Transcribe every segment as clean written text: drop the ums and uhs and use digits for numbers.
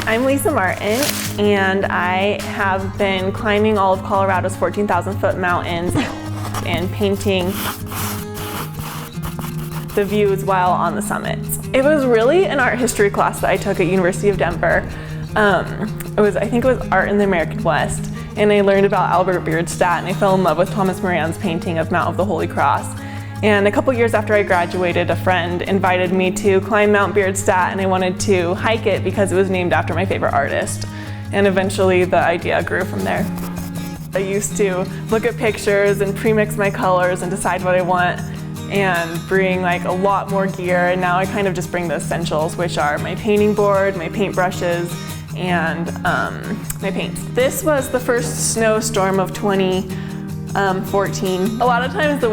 I'm Lisa Martin, and I have been climbing all of Colorado's 14,000-foot mountains and painting the views while on the summits. It was really an art history class that I took at University of Denver. I think it was Art in the American West, and I learned about Albert Bierstadt, and I fell in love with Thomas Moran's painting of Mount of the Holy Cross. And a couple years after I graduated, a friend invited me to climb Mount Bierstadt, and I wanted to hike it because it was named after my favorite artist. And eventually the idea grew from there. I used to look at pictures and pre-mix my colors and decide what I want and bring like a lot more gear, and now I kind of just bring the essentials, which are my painting board, my paintbrushes, and my paints. This was the first snowstorm of 2014. A lot of times you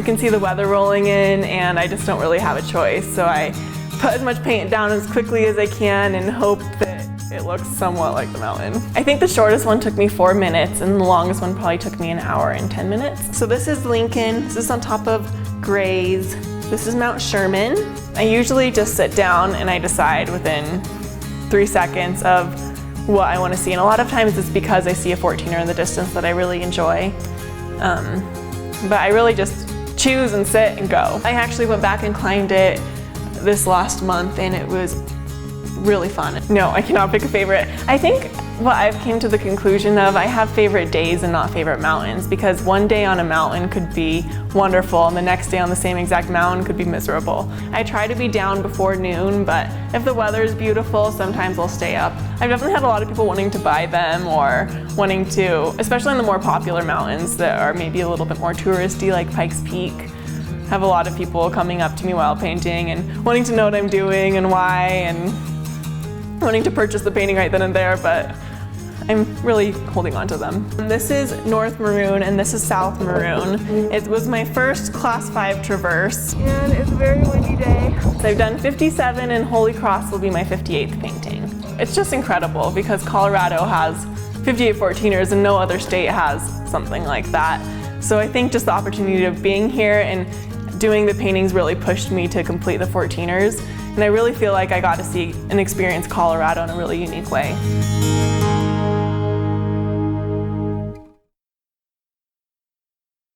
can see the weather rolling in, and I just don't really have a choice. So I put as much paint down as quickly as I can and hope that it looks somewhat like the mountain. I think the shortest one took me 4 minutes, and the longest one probably took me 1 hour and 10 minutes. So this is Lincoln. This is on top of Grays. This is Mount Sherman. I usually just sit down and I decide within 3 seconds of what I want to see, and a lot of times it's because I see a 14er in the distance that I really enjoy. But I really just choose and sit and go. I actually went back and climbed it this last month, and it was really fun. No, I cannot pick a favorite. I think what I've came to the conclusion of, I have favorite days and not favorite mountains, because one day on a mountain could be wonderful and the next day on the same exact mountain could be miserable. I try to be down before noon, but if the weather is beautiful, sometimes I'll stay up. I've definitely had a lot of people wanting to buy them or wanting to, especially on the more popular mountains that are maybe a little bit more touristy, like Pikes Peak. I have a lot of people coming up to me while painting and wanting to know what I'm doing and why, and wanting to purchase the painting right then and there, but I'm really holding on to them. This is North Maroon and this is South Maroon. It was my first Class 5 traverse, and it's a very windy day. So I've done 57, and Holy Cross will be my 58th painting. It's just incredible because Colorado has 58 14ers and no other state has something like that. So I think just the opportunity of being here and doing the paintings really pushed me to complete the 14ers. And I really feel like I got to see and experience Colorado in a really unique way.